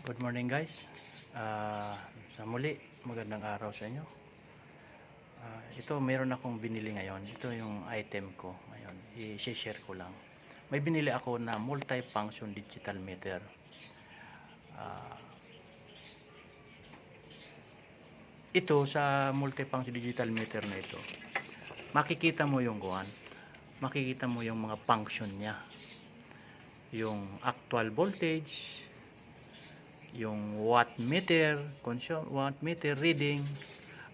Good morning guys. Sa muli, magandang araw sa inyo. Ito meron akong binili ngayon. Ito yung item ko ngayon. I-share ko lang. May binili ako na multi-function digital meter. Ito sa multi-function digital meter na ito, makikita mo yung kuwan. Makikita mo yung mga function niya. Yung actual voltage, yung watt meter reading,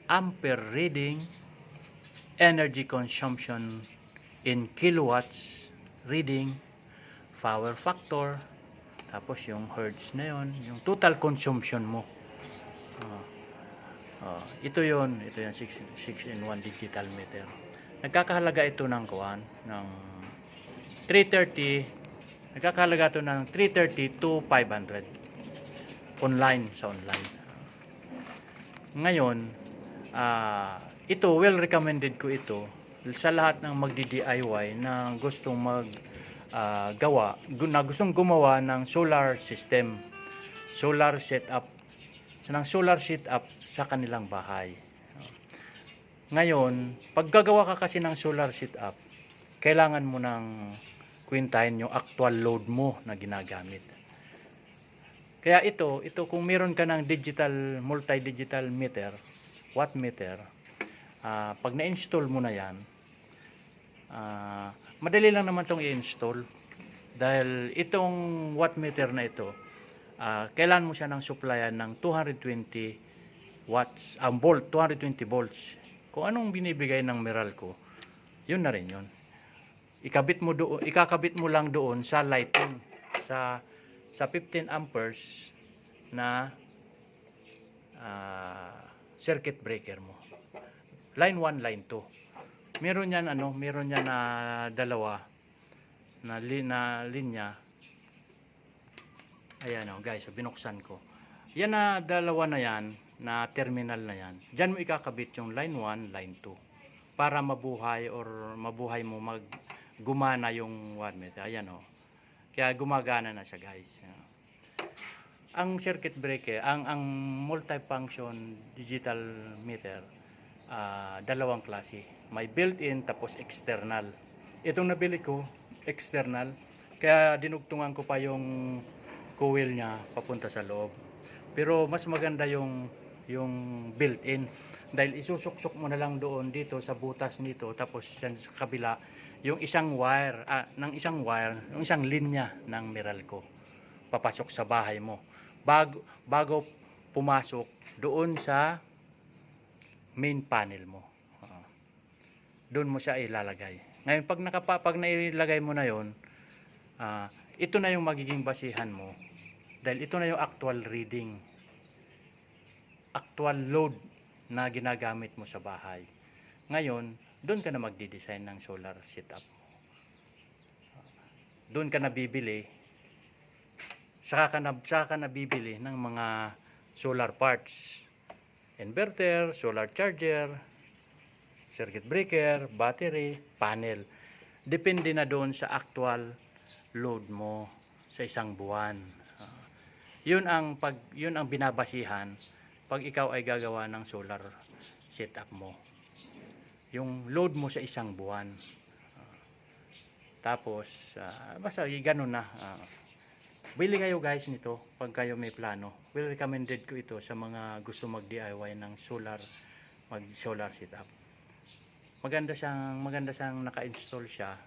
ampere reading, energy consumption in kilowatts reading, power factor, tapos yung hertz na yon, yung total consumption mo. Ito yon 6-in-1 digital meter. Nagkakahalaga ito ng kuwan ng 330, nagkakahalaga ito ng 330 to 500 online, sa online. Ngayon, ito well recommended ko ito sa lahat ng magdi-DIY na gustong gustong gumawa ng solar system, solar setup, ng solar setup sa kanilang bahay. Ngayon, pag gagawa ka kasi ng solar setup, kailangan mo ng kwintahin yung actual load mo na ginagamit. Kaya ito kung meron ka ng digital, multi-digital meter, watt meter, pag na-install mo na yan, madali lang naman itong i-install. Dahil itong watt meter na ito, kailangan mo siya ng supplyan ng 220 watts, volt, 220 volts. Kung anong binibigay ng Meralco, yun na rin yun. Ikakabit mo lang doon sa lighting, sa 15 amperes na circuit breaker mo. Line 1, line 2. Meron yan na dalawa na linya. Ayan guys, binuksan ko. Yan na dalawa na yan, na terminal na yan. Diyan mo ikakabit yung line 1, line 2 para mabuhay mo gumana yung watt meter. Ayan Kaya gumagana na siya guys. Ang circuit breaker, ang multifunction digital meter, dalawang klase. May built-in tapos external. Itong nabili ko, external. Kaya dinugtungan ko pa yung coil niya papunta sa loob. Pero mas maganda yung built-in. Dahil isusuksok mo na lang doon dito sa butas nito, tapos yan sa kabila yung isang wire, yung isang linya ng Meralco papasok sa bahay mo bago pumasok doon sa main panel mo. Doon mo siya ilalagay. Ngayon pag nailagay mo na yon, ito na yung magiging basihan mo, dahil ito na yung actual reading, actual load na ginagamit mo sa bahay. Ngayon, doon ka na magdi-design ng solar setup mo. Doon ka na bibili, saka ka na bibili ng mga solar parts, inverter, solar charger, circuit breaker, battery, panel. Depende na doon sa actual load mo sa isang buwan. Yun ang binabasihan pag ikaw ay gagawa ng solar setup mo. Yung load mo sa isang buwan. Tapos basta ganun na. Bili kayo guys nito pag kayo may plano. Well recommended ko ito sa mga gusto mag-DIY ng solar setup. Maganda siyang naka-install siya.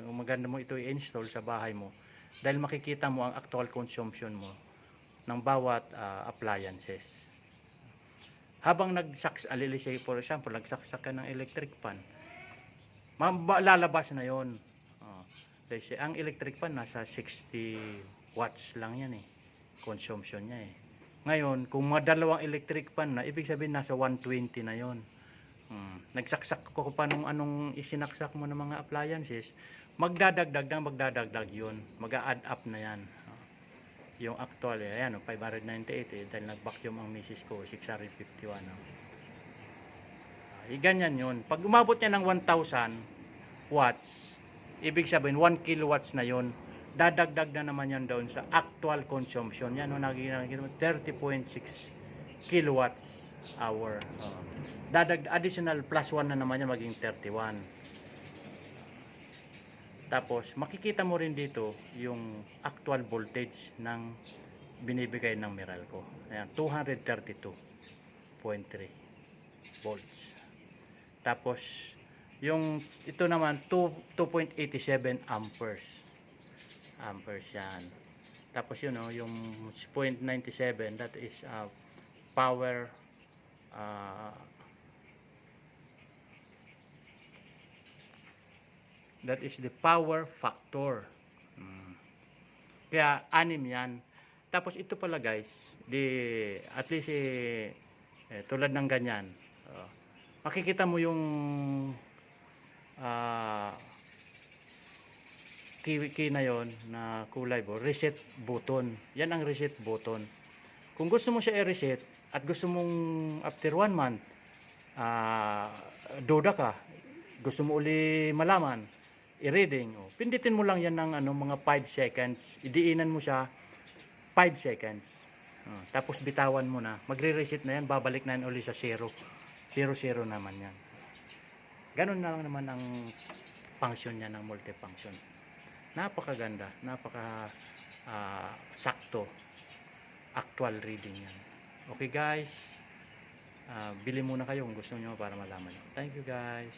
Maganda mo ito i-install sa bahay mo dahil makikita mo ang actual consumption mo ng bawat appliances. Habang for example, nagsaksak ka ng electric fan, lalabas na yon. Kasi ang electric fan nasa 60 watts lang yan consumption niya Ngayon, kung dalawang electric fan na, ibig sabihin nasa 120 na yon. Nagsaksak ko pa nung anong isinaksak mo ng mga appliances, magdadagdag yun, mag-a-add up na yan. Yung actual, ayan 598 dahil nag-vacuum ang misis ko, 651. Ganyan yun. Pag umabot niya ng 1,000 watts, ibig sabihin 1 kilowatts na yun dadagdag na naman yan doon sa actual consumption. Yan, no, naging 30.6 kilowatts hour. Additional plus 1 na naman yan, maging 31. Tapos, makikita mo rin dito yung actual voltage ng binibigay ng Meralco. Ayan, 232.3 volts. Tapos, ito naman, 2.87 amperes. Amperes yan. Tapos yun, no, yung 0.97, that is power, that is the power factor. Kaya 6 yan. Tapos ito pala guys, at least tulad ng ganyan, makikita mo yung key na yon na kulay reset button. Yan ang reset button. Kung gusto mo siya i-reset at gusto mong after 1 month duda ka, gusto mo uli malaman i-reading, pindutin mo lang yan ng mga 5 seconds, idiinan mo siya 5 seconds, tapos bitawan mo na, magre-reset na yan, babalik na yan uli sa 0 naman yan. Ganun na lang naman ang function niya ng multifunction. Napakaganda, sakto, actual reading yan. Okay guys, bili muna kayo kung gusto niyo para malaman. Thank you guys.